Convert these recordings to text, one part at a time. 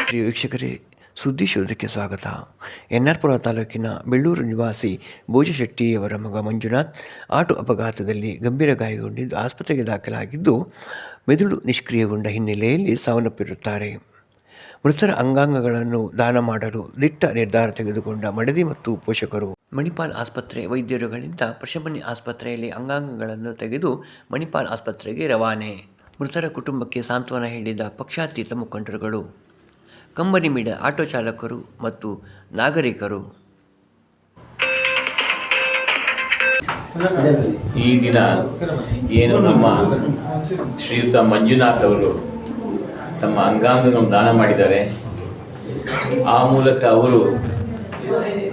ಪ್ರಿಯ ವೀಕ್ಷಕರೇ, ಸುದ್ದಿ ಶೋಧಕ್ಕೆ ಸ್ವಾಗತ. ಎನ್ಆರ್ಪುರ ತಾಲೂಕಿನ ಬೆಳ್ಳೂರು ನಿವಾಸಿ ಭೋಜಶೆಟ್ಟಿಯವರ ಮಗ ಮಂಜುನಾಥ್ ಆಟೋ ಅಪಘಾತದಲ್ಲಿ ಗಂಭೀರ ಗಾಯಗೊಂಡಿದ್ದು ಆಸ್ಪತ್ರೆಗೆ ದಾಖಲಾಗಿದ್ದು, ಮೆದುಳು ನಿಷ್ಕ್ರಿಯಗೊಂಡ ಹಿನ್ನೆಲೆಯಲ್ಲಿ ಸಾವನ್ನಪ್ಪಿರುತ್ತಾರೆ. ಮೃತರ ಅಂಗಾಂಗಗಳನ್ನು ದಾನ ಮಾಡಲು ದಿಟ್ಟ ನಿರ್ಧಾರ ತೆಗೆದುಕೊಂಡ ಮಡದಿ ಮತ್ತು ಪೋಷಕರು ಮಣಿಪಾಲ್ ಆಸ್ಪತ್ರೆ ವೈದ್ಯರುಗಳಿಂದ ಪಶಮನಿ ಆಸ್ಪತ್ರೆಯಲ್ಲಿ ಅಂಗಾಂಗಗಳನ್ನು ತೆಗೆದು ಮಣಿಪಾಲ್ ಆಸ್ಪತ್ರೆಗೆ ರವಾನೆ. ಮೃತರ ಕುಟುಂಬಕ್ಕೆ ಸಾಂತ್ವನ ಹೇಳಿದ ಪಕ್ಷಾತೀತ ಮುಖಂಡರುಗಳು, ಕಂಬನಿ ಮಿಡ ಆಟೋ ಚಾಲಕರು ಮತ್ತು ನಾಗರಿಕರು. ಈ ದಿನ ಏನು ನಮ್ಮ ಶ್ರೀಯುತ ಮಂಜುನಾಥ್ ಅವರು ತಮ್ಮ ಅಂಗಾಂಗಗಳನ್ನು ದಾನ ಮಾಡಿದ್ದಾರೆ, ಆ ಮೂಲಕ ಅವರು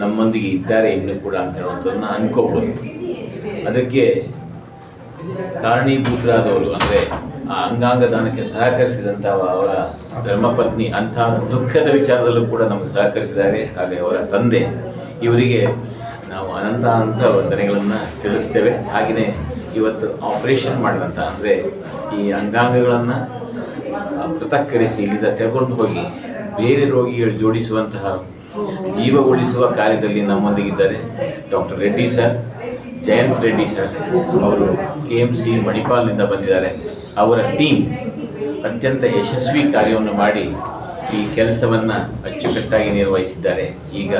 ನಮ್ಮೊಂದಿಗೆ ಇದ್ದಾರೆ ಇನ್ನೂ ಕೂಡ ಅಂತ ಹೇಳುವಂಥದ್ದನ್ನು ಅನ್ಕೋಬೋದು. ಅದಕ್ಕೆ ಕಾರಣೀಭೂತರಾದವರು ಅಂದರೆ ಆ ಅಂಗಾಂಗ ದಾನಕ್ಕೆ ಸಹಕರಿಸಿದಂಥ ಅವರ ಧರ್ಮಪತ್ನಿ ಅಂಥ ದುಃಖದ ವಿಚಾರದಲ್ಲೂ ಕೂಡ ನಮಗೆ ಸಹಕರಿಸಿದ್ದಾರೆ. ಹಾಗೆ ಅವರ ತಂದೆ, ಇವರಿಗೆ ನಾವು ಅನಂತ ವಂದನೆಗಳನ್ನು ತಿಳಿಸ್ತೇವೆ. ಹಾಗೆಯೇ ಇವತ್ತು ಆಪರೇಷನ್ ಮಾಡಿದಂಥ ಅಂದರೆ ಈ ಅಂಗಾಂಗಗಳನ್ನು ಪೃಥಕ್ಕರಿಸಿ ಇಲ್ಲಿಂದ ತೆಗೆದುಕೊಂಡು ಹೋಗಿ ಬೇರೆ ರೋಗಿಗಳು ಜೋಡಿಸುವಂತಹ ಜೀವ ಉಳಿಸುವ ಕಾರ್ಯದಲ್ಲಿ ನಮ್ಮೊಂದಿಗಿದ್ದಾರೆ doctor Reddy sir, Jayant Reddy sir. ಅವರು KMC ಮಣಿಪಾಲ್ನಿಂದ ಬಂದಿದ್ದಾರೆ. ಅವರ ಟೀಮ್ ಅತ್ಯಂತ ಯಶಸ್ವಿ ಕಾರ್ಯವನ್ನು ಮಾಡಿ ಈ ಕೆಲಸವನ್ನು ಅಚ್ಚುಕಟ್ಟಾಗಿ ನಿರ್ವಹಿಸಿದ್ದಾರೆ. ಈಗ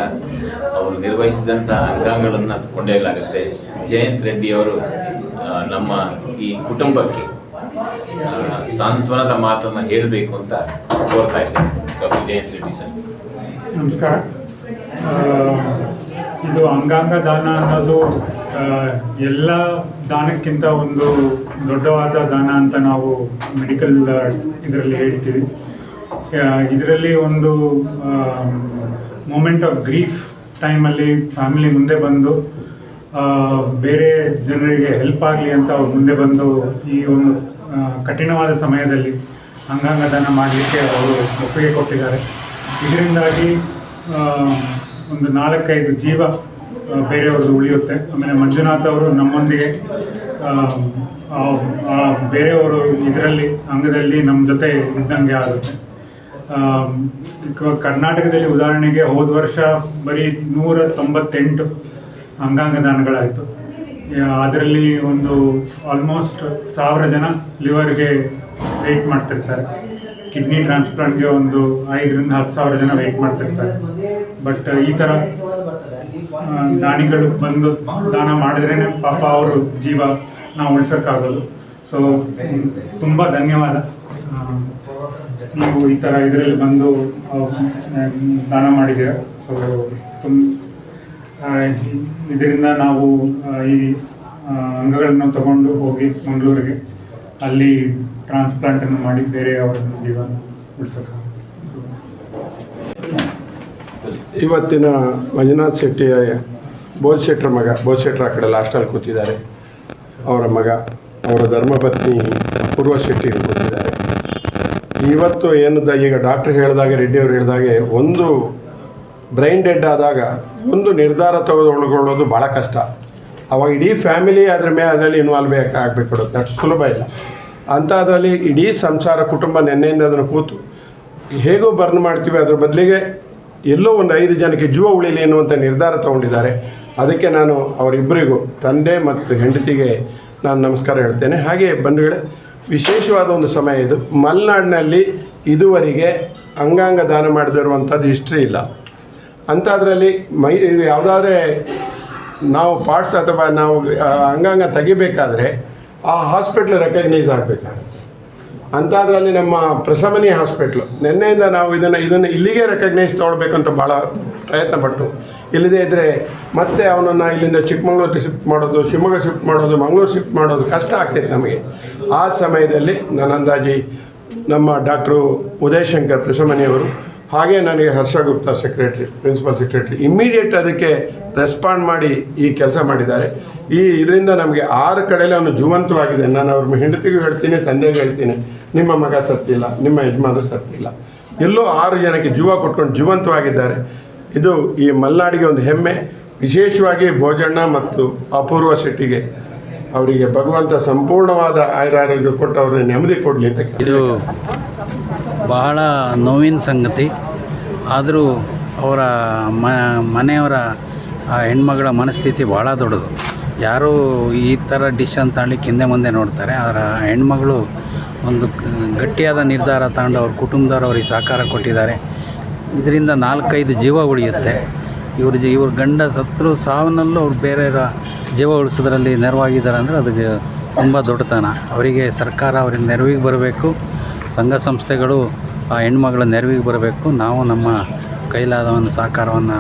ಅವರು ನಿರ್ವಹಿಸಿದಂಥ ಅಂಗಾಂಗಗಳನ್ನು ಕೊಂಡೊಯ್ಯಲಾಗುತ್ತೆ. ಜಯಂತ್ ರೆಡ್ಡಿ ಅವರು ನಮ್ಮ ಈ ಕುಟುಂಬಕ್ಕೆ ಸಾಂತ್ವನದ ಮಾತನ್ನು ಹೇಳಬೇಕು ಅಂತ ಕೋರ್ತಾ ಇದ್ದೇನೆ. ಡಾಕ್ಟರ್ ಜಯಂತ್ ರೆಡ್ಡಿ ಸರ್, ನಮಸ್ಕಾರ. ಇದು ಅಂಗಾಂಗ ದಾನ ಅನ್ನೋದು ಎಲ್ಲ ದಾನಕ್ಕಿಂತ ಒಂದು ದೊಡ್ಡವಾದ ದಾನ ಅಂತ ನಾವು ಮೆಡಿಕಲ್ ಇದರಲ್ಲಿ ಹೇಳ್ತೀವಿ. ಇದರಲ್ಲಿ ಒಂದು ಮೂಮೆಂಟ್ ಆಫ್ ಗ್ರೀಫ್ ಟೈಮಲ್ಲಿ ಫ್ಯಾಮಿಲಿ ಮುಂದೆ ಬಂದು ಬೇರೆ ಜನರಿಗೆ ಹೆಲ್ಪ್ ಆಗಲಿ ಅಂತ ಅವ್ರು ಮುಂದೆ ಬಂದು ಈ ಒಂದು ಕಠಿಣವಾದ ಸಮಯದಲ್ಲಿ ಅಂಗಾಂಗ ದಾನ ಮಾಡಲಿಕ್ಕೆ ಅವರು ಒಪ್ಪಿಗೆ ಕೊಟ್ಟಿದ್ದಾರೆ. ಇದರಿಂದಾಗಿ ಒಂದು 4-5 ಜೀವ ಬೇರೆಯವ್ರದ್ದು ಉಳಿಯುತ್ತೆ. ಆಮೇಲೆ ಮಂಜುನಾಥ್ ಅವರು ನಮ್ಮೊಂದಿಗೆ ಬೇರೆಯವರು ಇದರಲ್ಲಿ ಅಂಗದಲ್ಲಿ ನಮ್ಮ ಜೊತೆ ಇದ್ದಂಗೆ ಆಗುತ್ತೆ. ಕರ್ನಾಟಕದಲ್ಲಿ ಉದಾಹರಣೆಗೆ ಹೋದ ವರ್ಷ ಬರೀ 198 ಅಂಗಾಂಗ ದಾನಗಳಾಯಿತು. ಅದರಲ್ಲಿ ಒಂದು ಆಲ್ಮೋಸ್ಟ್ 1000 ಜನ ಲಿವರ್ಗೆ ವೆಯ್ಟ್ ಮಾಡ್ತಿರ್ತಾರೆ. ಕಿಡ್ನಿ ಟ್ರಾನ್ಸ್ಪ್ಲಾಂಟ್ಗೆ ಒಂದು 5,000 to 10,000 ಜನ ವೆಯ್ಟ್ ಮಾಡ್ತಿರ್ತಾರೆ. ಬಟ್ ಈ ಥರ ದಾನಿಗಳು ಬಂದು ದಾನ ಮಾಡಿದ್ರೇ ಪಾಪ ಅವರು ಜೀವ ನಾವು ಉಳಿಸೋಕ್ಕಾಗೋದು. ಸೊ ತುಂಬ ಧನ್ಯವಾದ. ನೀವು ಈ ಥರ ಇದರಲ್ಲಿ ಬಂದು ದಾನ ಮಾಡಿದ್ದೀರ. ಸೊ ಇದರಿಂದ ನಾವು ಈ ಅಂಗಗಳನ್ನು ತಗೊಂಡು ಹೋಗಿ ಮಂಗಳೂರಿಗೆ ಅಲ್ಲಿ ಟ್ರಾನ್ಸ್ಪ್ಲಾಂಟನ್ನು ಮಾಡಿ ಬೇರೆ ಅವರ ಜೀವನ ಉಳಿಸೋಕ್ಕಾಗುತ್ತೆ. ಇವತ್ತಿನ ಮಂಜುನಾಥ್ ಶೆಟ್ಟಿಯ ಬೋಜ್ ಶೆಟ್ಟರ ಮಗ, ಬೋಜ್ ಶೆಟ್ಟರ್ ಆ ಕಡೆ ಲಾಸ್ಟಲ್ಲಿ ಕೂತಿದ್ದಾರೆ. ಅವರ ಮಗ, ಅವರ ಧರ್ಮಪತ್ನಿ ಅಪೂರ್ವ ಶೆಟ್ಟಿ ಕೂತಿದ್ದಾರೆ. ಇವತ್ತು ಏನು ಈಗ ಡಾಕ್ಟ್ರ್ ಹೇಳಿದಾಗ, ರೆಡ್ಡಿಯವರು ಹೇಳಿದಾಗೆ, ಒಂದು ಬ್ರೈನ್ ಡೆಡ್ ಆದಾಗ ಒಂದು ನಿರ್ಧಾರ ತೆಗೆದುಕೊಳ್ಳೋದು ಭಾಳ ಕಷ್ಟ. ಅವಾಗ ಇಡೀ ಫ್ಯಾಮಿಲಿ ಅದರಲ್ಲಿ ಇನ್ವಾಲ್ವ್ ಆಗಬೇಕು, ಅಷ್ಟು ಸುಲಭ ಇಲ್ಲ ಅಂತ. ಅದರಲ್ಲಿ ಇಡೀ ಸಂಸಾರ ಕುಟುಂಬ ನೆನ್ನೆಯಿಂದ ಅದನ್ನು ಕೂತು ಹೇಗೋ ಬರ್ನ್ ಮಾಡ್ತೀವಿ, ಅದ್ರ ಬದಲಿಗೆ ಎಲ್ಲೋ ಒಂದು 5 ಜನಕ್ಕೆ ಜೀವ ಉಳಿಲಿ ಎನ್ನುವಂಥ ನಿರ್ಧಾರ ತೊಗೊಂಡಿದ್ದಾರೆ. ಅದಕ್ಕೆ ನಾನು ಅವರಿಬ್ಬರಿಗೂ, ತಂದೆ ಮತ್ತು ಹೆಂಡತಿಗೆ ನಾನು ನಮಸ್ಕಾರ ಹೇಳ್ತೇನೆ. ಹಾಗೆ ಬಂಧುಗಳೇ, ವಿಶೇಷವಾದ ಒಂದು ಸಮಯ ಇದು. ಮಲೆನಾಡಿನಲ್ಲಿ ಇದುವರೆಗೆ ಅಂಗಾಂಗ ದಾನ ಮಾಡದಿರುವಂಥದ್ದು ಹಿಸ್ಟ್ರಿ ಇಲ್ಲ. ಅಂಥದ್ರಲ್ಲಿ ಇದು ಯಾವುದಾದ್ರೆ ನಾವು ಪಾರ್ಟ್ಸ್ ಅಥವಾ ನಾವು ಅಂಗಾಂಗ ತೆಗಿಬೇಕಾದ್ರೆ ಆ ಹಾಸ್ಪಿಟ್ಲ್ ರೆಕಗ್ನೈಸ್ ಆಗಬೇಕಾಗುತ್ತೆ. ಅಂಥದ್ರಲ್ಲಿ ನಮ್ಮ ಪ್ರಶಮನಿ ಹಾಸ್ಪಿಟ್ಲು ನಿನ್ನೆಯಿಂದ ನಾವು ಇದನ್ನು ಇಲ್ಲಿಗೆ ರೆಕಗ್ನೈಸ್ ತೊಗೊಳ್ಬೇಕಂತ ಭಾಳ ಪ್ರಯತ್ನ ಪಟ್ಟು, ಇಲ್ಲದೇ ಇದ್ದರೆ ಮತ್ತೆ ಅವನನ್ನು ಇಲ್ಲಿಂದ ಚಿಕ್ಕಮಂಗ್ಳೂರಿಗೆ ಶಿಫ್ಟ್ ಮಾಡೋದು, ಶಿವಮೊಗ್ಗ ಶಿಫ್ಟ್ ಮಾಡೋದು, ಮಂಗಳೂರು ಶಿಫ್ಟ್ ಮಾಡೋದು ಕಷ್ಟ ಆಗ್ತಿತ್ತು ನಮಗೆ. ಆ ಸಮಯದಲ್ಲಿ ನನ್ನಂದಾಜಿ ನಮ್ಮ ಡಾಕ್ಟ್ರು ಉದಯ್ ಶಂಕರ್ ಪ್ರಶಮನಿಯವರು, ಹಾಗೆ ನನಗೆ Harsha Gupta secretary, principal secretary, immediate ಅದಕ್ಕೆ ರೆಸ್ಪಾಂಡ್ ಮಾಡಿ ಈ ಕೆಲಸ ಮಾಡಿದ್ದಾರೆ. ಇದರಿಂದ ನಮಗೆ 6 ಕಡೆಯಲ್ಲಿ ಅವನು ಜೀವಂತವಾಗಿದೆ. ನಾನು ಅವ್ರ ಹೆಂಡತಿಗೂ ಹೇಳ್ತೀನಿ, ತಂದೆಗೂ ಹೇಳ್ತೀನಿ, ನಿಮ್ಮ ಮಗ ಸತ್ತಿಲ್ಲ, ನಿಮ್ಮ ಯಜಮಾನರು ಸತ್ತಿಲ್ಲ, ಎಲ್ಲೋ 6 ಜನಕ್ಕೆ ಜೀವ ಕೊಟ್ಕೊಂಡು ಜೀವಂತವಾಗಿದ್ದಾರೆ. ಇದು ಈ ಮಲೆನಾಡಿಗೆ ಒಂದು ಹೆಮ್ಮೆ. ವಿಶೇಷವಾಗಿ ಭೋಜಣ್ಣ ಮತ್ತು ಅಪೂರ್ವ ಶೆಟ್ಟಿಗೆ ಅವರಿಗೆ ಭಗವಂತ ಸಂಪೂರ್ಣವಾದ ಆಯುರಾರೋಗ್ಯ ಕೊಟ್ಟು ಅವ್ರನ್ನ ನೆಮ್ಮದಿ ಕೊಡಲಿ ಅಂತ. ಬಹಳ ನೋವಿನ ಸಂಗತಿ. ಆದರೂ ಅವರ ಮನೆಯವರ ಹೆಣ್ಮಗಳ ಮನಸ್ಥಿತಿ ಭಾಳ ದೊಡ್ಡದು. ಯಾರೂ ಈ ಥರ ಡಿಶ್ ಅಂತ ಹೇಳಲಿಕ್ಕೆ ಹಿಂದೆ ಮುಂದೆ ನೋಡ್ತಾರೆ. ಅವರ ಹೆಣ್ಮಗಳು ಒಂದು ಗಟ್ಟಿಯಾದ ನಿರ್ಧಾರ ತಗೊಂಡು ಅವ್ರ ಕುಟುಂಬದವ್ರು ಅವ್ರಿಗೆ ಸಹಕಾರ ಕೊಟ್ಟಿದ್ದಾರೆ. ಇದರಿಂದ 4-5 ಜೀವ ಉಳಿಯುತ್ತೆ. ಇವ್ರ ಗಂಡ ಸತ್ರು ಸಾವನ್ನಲ್ಲೂ ಅವ್ರು ಬೇರೆಯವರ ಜೀವ ಉಳಿಸೋದ್ರಲ್ಲಿ ನೆರವಾಗಿದ್ದಾರೆ ಅಂದರೆ ಅದಕ್ಕೆ ತುಂಬ ದೊಡ್ಡತನ. ಅವರಿಗೆ ಸರ್ಕಾರ ಅವ್ರಿಗೆ ನೆರವಿಗೆ ಬರಬೇಕು, ಸಂಘ ಸಂಸ್ಥೆಗಳು ಆ ಹೆಣ್ಮಗಳ ನೆರವಿಗೆ ಬರಬೇಕು. ನಾವು ನಮ್ಮ ಕೈಲಾದ ಒಂದು ಸಹಕಾರವನ್ನು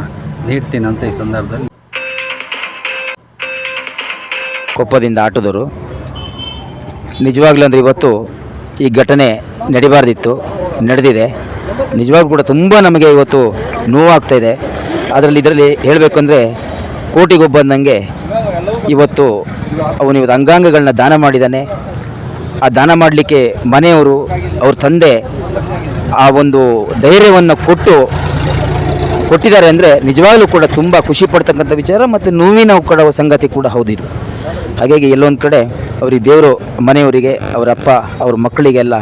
ನೀಡ್ತೀನಿ ಅಂತ ಈ ಸಂದರ್ಭದಲ್ಲಿ. ಕೊಪ್ಪದಿಂದ ಆಟೋದವರು. ನಿಜವಾಗ್ಲೂ ಅಂದರೆ ಇವತ್ತು ಈ ಘಟನೆ ನಡಿಬಾರ್ದಿತ್ತು, ನಡೆದಿದೆ. ನಿಜವಾಗ್ಲೂ ಕೂಡ ತುಂಬ ನಮಗೆ ಇವತ್ತು ನೋವಾಗ್ತಾಯಿದೆ. ಇದರಲ್ಲಿ ಹೇಳಬೇಕಂದ್ರೆ ಕೋಟಿಗೊಬ್ಬ ಅಂದಂಗೆ ಇವತ್ತು ಇವತ್ತು ಅಂಗಾಂಗಗಳನ್ನ ದಾನ ಮಾಡಿದ್ದಾನೆ. ಆ ದಾನ ಮಾಡಲಿಕ್ಕೆ ಮನೆಯವರು, ಅವ್ರ ತಂದೆ ಆ ಒಂದು ಧೈರ್ಯವನ್ನು ಕೊಟ್ಟಿದ್ದಾರೆ ಅಂದರೆ ನಿಜವಾಗ್ಲೂ ಕೂಡ ತುಂಬ ಖುಷಿ ಪಡ್ತಕ್ಕಂಥ ವಿಚಾರ ಮತ್ತು ನೋವಿನ ಕೊಡುವ ಸಂಗತಿ ಕೂಡ ಹೌದಿದು. ಹಾಗಾಗಿ ಎಲ್ಲೊಂದು ಕಡೆ ಅವ್ರಿಗೆ ದೇವರು ಮನೆಯವರಿಗೆ, ಅವರ ಅಪ್ಪ, ಅವ್ರ ಮಕ್ಕಳಿಗೆಲ್ಲ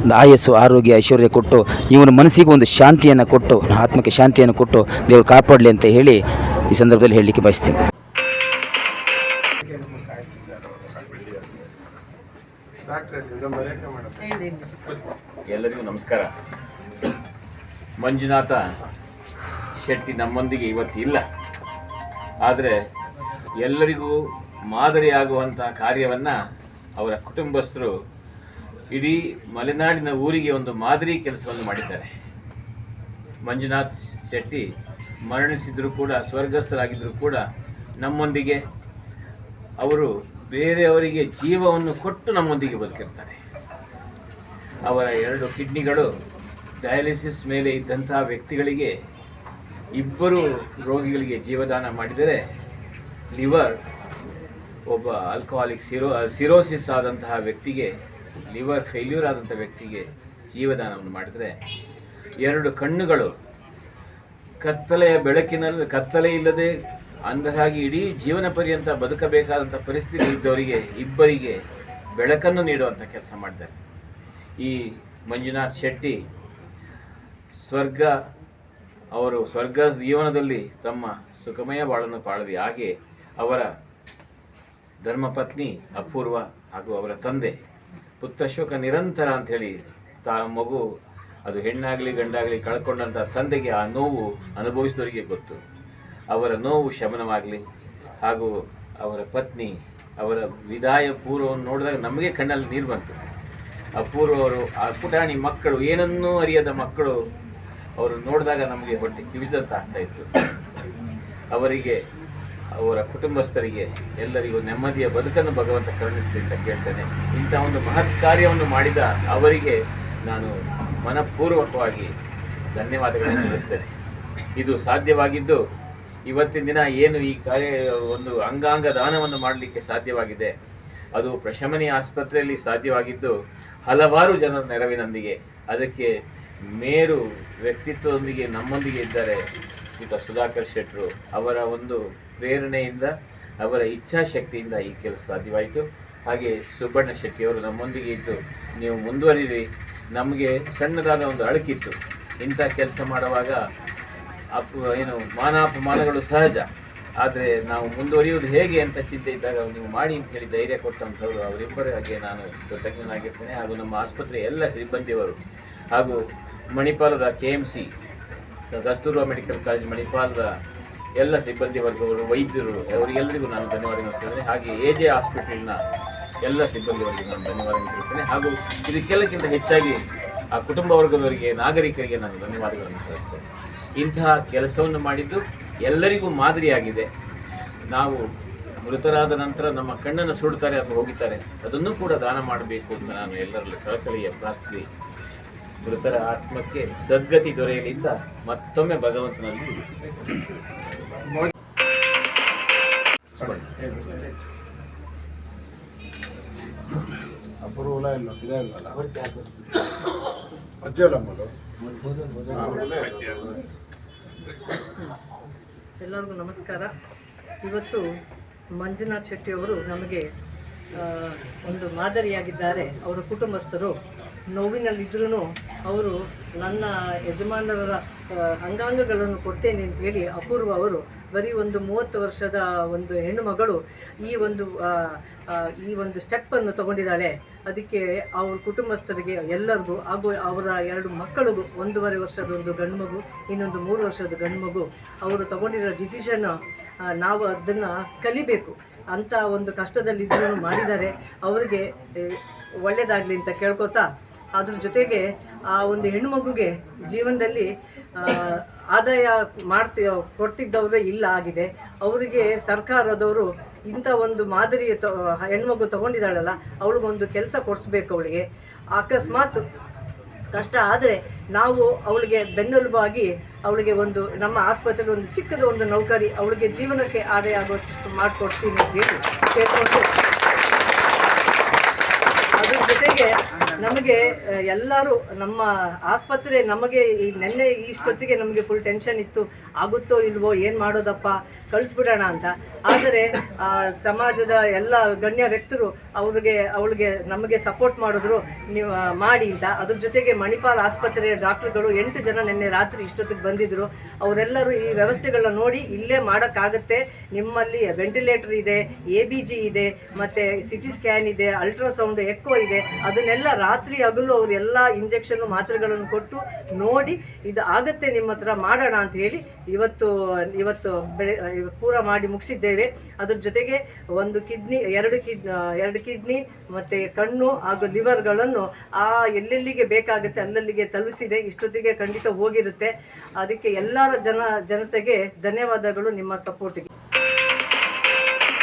ಒಂದು ಆಯಸ್ಸು, ಆರೋಗ್ಯ, ಐಶ್ವರ್ಯ ಕೊಟ್ಟು ಇವನ ಮನಸ್ಸಿಗೆ ಒಂದು ಶಾಂತಿಯನ್ನು ಕೊಟ್ಟು, ಆತ್ಮಕ್ಕೆ ಶಾಂತಿಯನ್ನು ಕೊಟ್ಟು ದೇವರು ಕಾಪಾಡಲಿ ಅಂತ ಹೇಳಿ ಈ ಸಂದರ್ಭದಲ್ಲಿ ಹೇಳಲಿಕ್ಕೆ ಬಯಸ್ತೀನಿ. ಎಲ್ಲರಿಗೂ ನಮಸ್ಕಾರ. ಮಂಜುನಾಥ ಶೆಟ್ಟಿ ನಮ್ಮೊಂದಿಗೆ ಇವತ್ತು ಇಲ್ಲ. ಆದರೆ ಎಲ್ಲರಿಗೂ ಮಾದರಿಯಾಗುವಂಥ ಕಾರ್ಯವನ್ನು ಅವರ ಕುಟುಂಬಸ್ಥರು ಇಡೀ ಮಲೆನಾಡಿನ ಊರಿಗೆ ಒಂದು ಮಾದರಿ ಕೆಲಸವನ್ನು ಮಾಡಿದ್ದಾರೆ. ಮಂಜುನಾಥ್ ಶೆಟ್ಟಿ ಮರಣಿಸಿದರೂ ಕೂಡ, ಸ್ವರ್ಗಸ್ಥರಾಗಿದ್ದರೂ ಕೂಡ ನಮ್ಮೊಂದಿಗೆ ಅವರು ಬೇರೆಯವರಿಗೆ ಜೀವವನ್ನು ಕೊಟ್ಟು ನಮ್ಮೊಂದಿಗೆ ಬದುಕಿರ್ತಾರೆ. ಅವರ 2 ಕಿಡ್ನಿಗಳು ಡಯಾಲಿಸಿಸ್ ಮೇಲೆ ಇದ್ದಂತಹ ವ್ಯಕ್ತಿಗಳಿಗೆ, 2 ರೋಗಿಗಳಿಗೆ ಜೀವದಾನ ಮಾಡಿದರೆ, ಲಿವರ್ ಒಬ್ಬ ಆಲ್ಕೋಹಾಲಿಕ್ ಸಿರೋಸಿಸ್ ಆದಂತಹ ವ್ಯಕ್ತಿಗೆ, ಲಿವರ್ ಫೇಲ್ಯೂರ್ ಆದಂಥ ವ್ಯಕ್ತಿಗೆ ಜೀವದಾನವನ್ನು ಮಾಡಿದರೆ, 2 ಕಣ್ಣುಗಳು ಕತ್ತಲೆಯ ಬೆಳಕಿನಲ್ಲಿ, ಕತ್ತಲೆ ಇಲ್ಲದೆ ಅಂದಹಾಗಿ ಇಡೀ ಜೀವನ ಪರ್ಯಂತ ಬದುಕಬೇಕಾದಂಥ ಪರಿಸ್ಥಿತಿ ಇದ್ದವರಿಗೆ 2 ಬೆಳಕನ್ನು ನೀಡುವಂಥ ಕೆಲಸ ಮಾಡಿದ್ದಾರೆ. ಈ ಮಂಜುನಾಥ್ ಶೆಟ್ಟಿ ಅವರು ಸ್ವರ್ಗ ಜೀವನದಲ್ಲಿ ತಮ್ಮ ಸುಖಮಯ ಬಾಳನ್ನು ಪಾಳಲಿ. ಹಾಗೆ ಅವರ ಧರ್ಮಪತ್ನಿ ಅಪೂರ್ವ ಹಾಗೂ ಅವರ ತಂದೆ ಪುತ್ರಶೋಕ ನಿರಂತರ ಅಂಥೇಳಿ ಮಗು ಅದು ಹೆಣ್ಣಾಗಲಿ ಗಂಡಾಗಲಿ ಕಳ್ಕೊಂಡಂಥ ತಂದೆಗೆ ಆ ನೋವು ಅನುಭವಿಸಿದವರಿಗೆ ಗೊತ್ತು. ಅವರ ನೋವು ಶಮನವಾಗಲಿ. ಹಾಗೂ ಅವರ ಪತ್ನಿ ಅವರ ವಿದಾಯ ಪೂರ್ವವನ್ನು ನೋಡಿದಾಗ ನಮಗೆ ಕಣ್ಣಲ್ಲಿ ನೀರು ಬಂತು. ಅಪೂರ್ವವರು ಆ ಪುಟಾಣಿ ಮಕ್ಕಳು, ಏನನ್ನೂ ಅರಿಯದ ಮಕ್ಕಳು, ಅವರು ನೋಡಿದಾಗ ನಮಗೆ ಹೊಟ್ಟೆ ಕಿವಿದಂತ ಆಗ್ತಾ ಇತ್ತು. ಅವರಿಗೆ, ಅವರ ಕುಟುಂಬಸ್ಥರಿಗೆ ಎಲ್ಲರಿಗೂ ನೆಮ್ಮದಿಯ ಬದುಕನ್ನು ಭಗವಂತ ಕರುಣಿಸಲಿ ಅಂತ ಕೇಳ್ತೇನೆ. ಇಂಥ ಒಂದು ಮಹತ್ ಕಾರ್ಯವನ್ನು ಮಾಡಿದ ಅವರಿಗೆ ನಾನು ಮನಪೂರ್ವಕವಾಗಿ ಧನ್ಯವಾದಗಳನ್ನು ತಿಳಿಸ್ತೇನೆ. ಇದು ಸಾಧ್ಯವಾಗಿದ್ದು ಇವತ್ತಿನ ದಿನ ಏನು ಈ ಒಂದು ಅಂಗಾಂಗ ದಾನವನ್ನು ಮಾಡಲಿಕ್ಕೆ ಸಾಧ್ಯವಾಗಿದೆ, ಅದು ಪ್ರಶಮನಿ ಆಸ್ಪತ್ರೆಯಲ್ಲಿ ಸಾಧ್ಯವಾಗಿದ್ದು ಹಲವಾರು ಜನರ ನೆರವಿನೊಂದಿಗೆ. ಅದಕ್ಕೆ ಮೇರು ವ್ಯಕ್ತಿತ್ವದೊಂದಿಗೆ ನಮ್ಮೊಂದಿಗೆ ಇದ್ದಾರೆ ಶ್ರೀಯುತ ಸುಧಾಕರ್ ಶೆಟ್ಟರು. ಅವರ ಒಂದು ಪ್ರೇರಣೆಯಿಂದ, ಅವರ ಇಚ್ಛಾಶಕ್ತಿಯಿಂದ ಈ ಕೆಲಸ ಸಾಧ್ಯವಾಯಿತು. ಹಾಗೆ ಸುಬ್ಬಣ್ಣ ಶೆಟ್ಟಿಯವರು ನಮ್ಮೊಂದಿಗೆ ಇದ್ದು, ನೀವು ಮುಂದುವರಿರಿ, ನಮಗೆ ಸಣ್ಣದಾದ ಒಂದು ಅಳಕಿತ್ತು, ಇಂಥ ಕೆಲಸ ಮಾಡುವಾಗ ಮಾನಾಪಮಾನಗಳು ಸಹಜ, ಆದರೆ ನಾವು ಮುಂದುವರಿಯುವುದು ಹೇಗೆ ಅಂತ ಚಿಂತೆ ಇದ್ದಾಗ ನೀವು ಮಾಡಿ ಅಂತ ಹೇಳಿ ಧೈರ್ಯ ಕೊಟ್ಟಂಥವ್ರು ಅವರಿಬ್ಬರಿಗೆ ನಾನು ಕೃತಜ್ಞನಾಗಿರ್ತೇನೆ. ಹಾಗೂ ನಮ್ಮ ಆಸ್ಪತ್ರೆಯ ಎಲ್ಲ ಸಿಬ್ಬಂದಿಯವರು ಹಾಗೂ ಮಣಿಪಾಲದ KMC ಕಸ್ತೂರ್ಬಾ ಮೆಡಿಕಲ್ ಕಾಲೇಜ್ ಮಣಿಪಾಲದ ಎಲ್ಲ ಸಿಬ್ಬಂದಿ ವರ್ಗವರು, ವೈದ್ಯರು, ಅವರಿಗೆಲ್ಲರಿಗೂ ನಾನು ಧನ್ಯವಾದ ತಿಳಿಸ್ತೇನೆ. ಹಾಗೆ AJ ಹಾಸ್ಪಿಟಲ್ನ ಎಲ್ಲ ಸಿಬ್ಬಂದಿಯವರಿಗೆ ನಾನು ಧನ್ಯವಾದ ತಿಳಿಸ್ತೇನೆ. ಹಾಗೂ ಇದಕ್ಕೆಲ್ಲಕ್ಕಿಂತ ಹೆಚ್ಚಾಗಿ ಆ ಕುಟುಂಬ ವರ್ಗದವರಿಗೆ, ನಾಗರಿಕರಿಗೆ ನಾನು ಧನ್ಯವಾದಗಳನ್ನು ತಿಳಿಸ್ತೇನೆ. ಇಂತಹ ಕೆಲಸವನ್ನು ಮಾಡಿದ್ದು ಎಲ್ಲರಿಗೂ ಮಾದರಿಯಾಗಿದೆ. ನಾವು ಮೃತರಾದ ನಂತರ ನಮ್ಮ ಕಣ್ಣನ್ನು ಸುಡುತ್ತಾರೆ ಅಥವಾ ಹೋಗಿದ್ದಾರೆ, ಅದನ್ನು ಕೂಡ ದಾನ ಮಾಡಬೇಕು ಅಂತ ನಾನು ಎಲ್ಲರಲ್ಲಿ ಕಳಕಳಿಯ ಪ್ರಾರ್ಥಿಸಿ ಮೃತರ ಆತ್ಮಕ್ಕೆ ಸದ್ಗತಿ ದೊರೆಯಲಿ ಅಂತ ಮತ್ತೊಮ್ಮೆ ಭಗವಂತನಲ್ಲಿ ಎಲ್ಲರಿಗೂ ನಮಸ್ಕಾರ. ಇವತ್ತು ಮಂಜುನಾಥ್ ಶೆಟ್ಟಿಯವರು ನಮಗೆ ಒಂದು ಮಾದರಿಯಾಗಿದ್ದಾರೆ. ಅವರ ಕುಟುಂಬಸ್ಥರು ನೋವಿನಲ್ಲಿದ್ದರೂ ಅವರು ನನ್ನ ಯಜಮಾನರ ಅಂಗಾಂಗಗಳನ್ನು ಕೊಡ್ತೇನೆ ಅಂತ ಹೇಳಿ ಅಪೂರ್ವ ಅವರು ಬರೀ ಒಂದು 30 ವರ್ಷದ ಒಂದು ಹೆಣ್ಣು ಮಗಳು ಈ ಒಂದು ಸ್ಟೆಪ್ಪನ್ನು ತಗೊಂಡಿದ್ದಾಳೆ. ಅದಕ್ಕೆ ಅವ್ರ ಕುಟುಂಬಸ್ಥರಿಗೆ ಎಲ್ಲರಿಗೂ ಹಾಗೂ ಅವರ 2 ಮಕ್ಕಳಿಗೂ 1.5 ವರ್ಷದ ಒಂದು ಗಂಡು ಮಗು, ಇನ್ನೊಂದು 3 ವರ್ಷದ ಗಂಡು ಮಗು, ಅವರು ತಗೊಂಡಿರೋ ಡಿಸಿಷನ್ ನಾವು ಅದನ್ನು ಕಲಿಬೇಕು ಅಂತ ಒಂದು ಕಷ್ಟದಲ್ಲಿದ್ದು ಮಾಡಿದ್ದಾರೆ. ಅವರಿಗೆ ಒಳ್ಳೆಯದಾಗಲಿ ಅಂತ ಕೇಳ್ಕೊತಾ, ಅದ್ರ ಜೊತೆಗೆ ಆ ಒಂದು ಹೆಣ್ಣುಮಗುಗೆ ಜೀವನದಲ್ಲಿ ಆದಾಯ ಕೊಡ್ತಿದ್ದವರೇ ಇಲ್ಲ ಆಗಿದೆ. ಅವರಿಗೆ ಸರ್ಕಾರದವರು ಇಂಥ ಒಂದು ಮಾದರಿ ಹೆಣ್ಮಗು ತಗೊಂಡಿದ್ದಾಳಲ್ಲ, ಅವಳಿಗೊಂದು ಕೆಲಸ ಕೊಡಿಸ್ಬೇಕು. ಅವಳಿಗೆ ಅಕಸ್ಮಾತ್ ಕಷ್ಟ ಆದರೆ ನಾವು ಅವಳಿಗೆ ಬೆನ್ನೆಲುಬಾಗಿ ಅವಳಿಗೆ ಒಂದು ನಮ್ಮ ಆಸ್ಪತ್ರೆಯಲ್ಲಿ ಒಂದು ಚಿಕ್ಕದ ಒಂದು ನೌಕರಿ ಅವಳಿಗೆ ಜೀವನಕ್ಕೆ ಆದಾಯ ಆಗೋಷ್ಟು ಮಾಡಿಕೊಡ್ತೀನಿ ಅಂತ ಹೇಳಿ ಕೇಳ್ಕೊಂಡು, ಅದ್ರ ಜೊತೆಗೆ ನಮಗೆ ಎಲ್ಲರೂ ನಮ್ಮ ಆಸ್ಪತ್ರೆ ನಮಗೆ ನೆನ್ನೆ ಇಷ್ಟೊತ್ತಿಗೆ ನಮಗೆ ಫುಲ್ ಟೆನ್ಷನ್ ಇತ್ತು, ಆಗುತ್ತೋ ಇಲ್ವೋ, ಏನು ಮಾಡೋದಪ್ಪ, ಕಳಿಸ್ಬಿಡೋಣ ಅಂತ. ಆದರೆ ಸಮಾಜದ ಎಲ್ಲ ಗಣ್ಯ ವ್ಯಕ್ತರು ಅವಳಿಗೆ ನಮಗೆ ಸಪೋರ್ಟ್ ಮಾಡಿದ್ರು, ನೀವು ಮಾಡಿ ಅಂತ. ಅದ್ರ ಜೊತೆಗೆ ಮಣಿಪಾಲ್ ಆಸ್ಪತ್ರೆಯ ಡಾಕ್ಟ್ರುಗಳು 8 ಜನ ನಿನ್ನೆ ರಾತ್ರಿ ಇಷ್ಟೊತ್ತಿಗೆ ಬಂದಿದ್ದರು. ಅವರೆಲ್ಲರೂ ಈ ವ್ಯವಸ್ಥೆಗಳನ್ನ ನೋಡಿ ಇಲ್ಲೇ ಮಾಡೋಕ್ಕಾಗತ್ತೆ, ನಿಮ್ಮಲ್ಲಿ ವೆಂಟಿಲೇಟರ್ ಇದೆ, ABG ಇದೆ, ಮತ್ತು CT ಸ್ಕ್ಯಾನ್ ಇದೆ, ಅಲ್ಟ್ರಾಸೌಂಡ್, ಎಕ್ಕೋ ಇದೆ, ಅದನ್ನೆಲ್ಲ ರಾತ್ರಿ ಹಗಲು ಅವರು ಎಲ್ಲ ಇಂಜೆಕ್ಷನ್ನು ಮಾತ್ರೆಗಳನ್ನು ಕೊಟ್ಟು ನೋಡಿ ಇದು ಆಗತ್ತೆ ನಿಮ್ಮ ಹತ್ರ ಮಾಡೋಣ ಅಂತ ಹೇಳಿ ಇವತ್ತು ಪೂರ ಮಾಡಿ ಮುಗಿಸಿದ್ದೇವೆ. ಅದ್ರ ಜೊತೆಗೆ ಒಂದು ಕಿಡ್ನಿ, 2 ಕಿಡ್ನಿ ಮತ್ತು ಕಣ್ಣು ಹಾಗೂ ಲಿವರ್ಗಳನ್ನು ಎಲ್ಲೆಲ್ಲಿಗೆ ಬೇಕಾಗುತ್ತೆ ಅಲ್ಲಲ್ಲಿಗೆ ತಲುಪಿಸಿದೆ. ಇಷ್ಟೊತ್ತಿಗೆ ಖಂಡಿತ ಹೋಗಿರುತ್ತೆ. ಅದಕ್ಕೆ ಎಲ್ಲರ ಜನತೆಗೆ ಧನ್ಯವಾದಗಳು ನಿಮ್ಮ ಸಪೋರ್ಟಿಗೆ.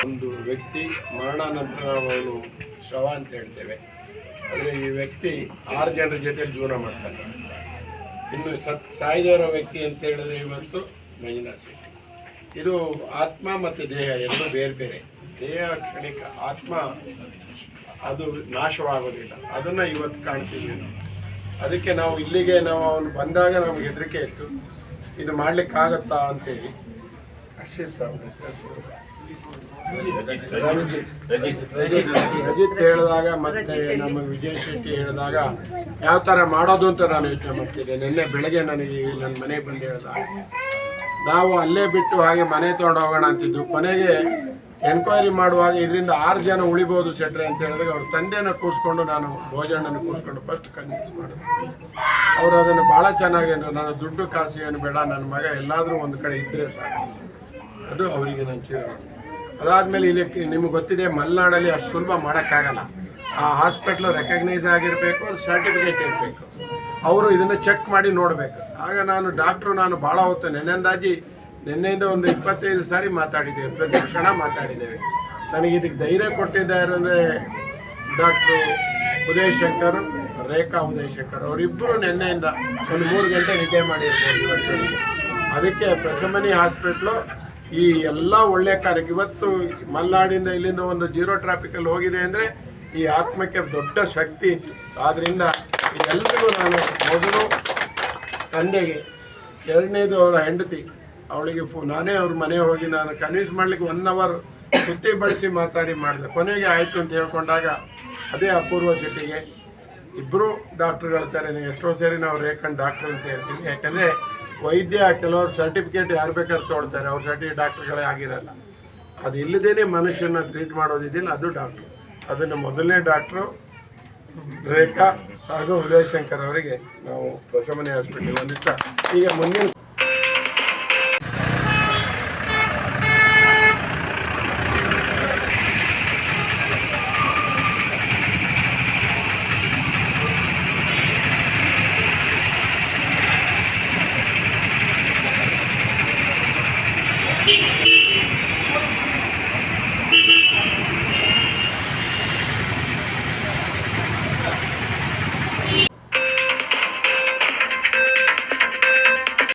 ಒಂದು ವ್ಯಕ್ತಿ ಮರಣ ನಂತರ ನಾವು ಅವನು ಶವ ಅಂತ ಹೇಳ್ತೇವೆ, ಆದರೆ ಈ ವ್ಯಕ್ತಿ 6 ಜನರ ಜೊತೆ ಜೀವನ ಮಾಡ್ತಾನೆ. ಇನ್ನು ಸಾಯ್ದವರ ವ್ಯಕ್ತಿ ಅಂತ ಹೇಳಿದ್ರೆ ಇವತ್ತು ಮಂಜುನಾಥ್ ಶೆಟ್ಟಿ. ಇದು ಆತ್ಮ ಮತ್ತು ದೇಹ ಎರಡೂ ಬೇರೆ ಬೇರೆ. ದೇಹ ಕ್ಷಣಿಕ, ಆತ್ಮ ಅದು ನಾಶವಾಗೋದಿಲ್ಲ. ಅದನ್ನು ಇವತ್ತು ಕಾಣ್ತೀವಿ ನಾವು. ಅದಕ್ಕೆ ನಾವು ಇಲ್ಲಿಗೆ ಅವನು ಬಂದಾಗ ನಮಗೆ ಹೆದರಿಕೆ ಇತ್ತು, ಇದು ಮಾಡಲಿಕ್ಕಾಗತ್ತಾ ಅಂತೇಳಿ. ಅಶ್ಚಿತ್ ರಜಿತ್ ಹೇಳಿದಾಗ ಮತ್ತೆ ನಮ್ಮ ವಿಜಯ್ ಶೆಟ್ಟಿ ಹೇಳಿದಾಗ ಯಾವ ಥರ ಮಾಡೋದು ಅಂತ ನಾನು ಯೋಚನೆ ಮಾಡ್ತಿದ್ದೆ. ನಿನ್ನೆ ಬೆಳಗ್ಗೆ ನನಗೆ ನನ್ನ ಮನೆಗೆ ಬಂದು ಹೇಳಿದಾಗ ನಾವು ಅಲ್ಲೇ ಬಿಟ್ಟು ಹಾಗೆ ಮನೆ ತೊಗೊಂಡು ಹೋಗೋಣ ಅಂತಿದ್ದು. ಕೊನೆಗೆ ಎನ್ಕ್ವೈರಿ ಮಾಡುವಾಗ ಇದರಿಂದ 6 ಜನ ಉಳಿಬೋದು ಶೆಟ್ರೆ ಅಂತ ಹೇಳಿದಾಗ ಅವ್ರ ತಂದೆನ ಕೂರಿಸ್ಕೊಂಡು ನಾನು ಭೋಜನನ್ನು ಕೂರಿಸ್ಕೊಂಡು ಫಸ್ಟ್ ಕನ್ವಿನ್ಸ್ ಮಾಡಿದೆ. ಅವರು ಅದನ್ನು ಭಾಳ ಚೆನ್ನಾಗಿ ನಾನು ದುಡ್ಡು ಕಾಸು ಏನು ಬೇಡ, ನನ್ನ ಮಗ ಎಲ್ಲಾದರೂ ಒಂದು ಕಡೆ ಇದ್ದರೆ ಸಾಕು, ಅದು ಅವರಿಗೆ ನಾನು ಚಿರ. ಅದಾದಮೇಲೆ ಇಲ್ಲಿ ನಿಮ್ಗೆ ಗೊತ್ತಿದೆ, ಮಲೆನಾಡಲ್ಲಿ ಅಷ್ಟು ಸುಲಭ ಮಾಡೋಕ್ಕಾಗಲ್ಲ. ಆ ಹಾಸ್ಪಿಟ್ಲು ರೆಕಗ್ನೈಸ್ ಆಗಿರಬೇಕು, ಅದು ಸರ್ಟಿಫಿಕೇಟ್ ಇರಬೇಕು. ಅವರು ಇದನ್ನು ಚೆಕ್ ಮಾಡಿ ನೋಡಬೇಕು. ಆಗ ನಾನು ಭಾಳ ಹೊತ್ತು ನಿನ್ನೆಯಿಂದ ಒಂದು 25 ಸಾರಿ ಮಾತಾಡಿದ್ದೇವೆ, ಪ್ರತಿ ಕ್ಷಣ ಮಾತಾಡಿದ್ದೇವೆ. ನನಗೆ ಇದಕ್ಕೆ ಧೈರ್ಯ ಕೊಟ್ಟಿದ್ದಾರೆ ಅಂದರೆ ಡಾಕ್ಟ್ರು ಉದಯಶಂಕರ್, ರೇಖಾ ಉದಯಶಂಕರ್ ಅವರಿಬ್ಬರು ನಿನ್ನೆಯಿಂದ ಒಂದು 3 ಗಂಟೆ ನಿದ್ದೆ ಮಾಡಿರ್ಬೋದು ಇವತ್ತು. ಅದಕ್ಕೆ ಪ್ರಶಮನಿ ಹಾಸ್ಪಿಟ್ಲು ಈ ಎಲ್ಲ ಒಳ್ಳೆಯ ಕಾರ್ಯಕ್ಕೆ ಇವತ್ತು ಮಲೆನಾಡಿಂದ ಇಲ್ಲಿಂದ ಒಂದು 0 ಟ್ರಾಫಿಕಲ್ಲಿ ಹೋಗಿದೆ ಅಂದರೆ ಈ ಆತ್ಮಕ್ಕೆ ದೊಡ್ಡ ಶಕ್ತಿ ಇತ್ತು. ಆದ್ದರಿಂದ ಇದೆಲ್ಲರಿಗೂ ನಾನು ಮೊದಲು ತಂದೆಗೆ, 2ನೇದು ಅವರ ಹೆಂಡತಿ, ಅವಳಿಗೆ ನಾನೇ ಅವ್ರ ಮನೆ ಹೋಗಿ ನಾನು ಕನ್ವಿನ್ಸ್ ಮಾಡಲಿಕ್ಕೆ 1 ಅವರ್ ಸುತ್ತಿ ಬಳಸಿ ಮಾತಾಡಿ ಮಾಡಿದೆ. ಕೊನೆಗೆ ಆಯಿತು ಅಂತ ಹೇಳ್ಕೊಂಡಾಗ ಅದೇ ಅಪೂರ್ವ ಶೆಟ್ಟಿಗೆ ಇಬ್ಬರು ಡಾಕ್ಟ್ರು ಹೇಳ್ತಾರೆ, ಎಷ್ಟೋ ಸೇರಿ ನಾವು ರೇಖಂಡ್ ಡಾಕ್ಟ್ರು ಅಂತ ಹೇಳ್ತೀವಿ. ಯಾಕಂದರೆ ವೈದ್ಯ ಕೆಲವರು ಸರ್ಟಿಫಿಕೇಟ್ ಯಾರು ಬೇಕಾದ್ರೂ ತೊಗೊಳ್ತಾರೆ, ಅವ್ರ ಸರ್ಟಿಫಿಕೇಟ್ ಡಾಕ್ಟ್ರುಗಳೇ ಆಗಿರಲ್ಲ. ಅದು ಇಲ್ಲದೇ ಮನುಷ್ಯನ ಟ್ರೀಟ್ ಮಾಡೋದಿದ್ದಿಲ್ಲ, ಅದು ಡಾಕ್ಟ್ರು. ಅದನ್ನು ಮೊದಲನೇ ಡಾಕ್ಟ್ರು ರೇಖಾ ಹಾಗೂ ಉದಯಶಂಕರ್ ಅವರಿಗೆ ನಾವು ಪ್ರಶಮನಿ ಹಾಸ್ಪಿಟಲ್ ಒಂದಿಷ್ಟ ಈಗ ಮುಂದಿನ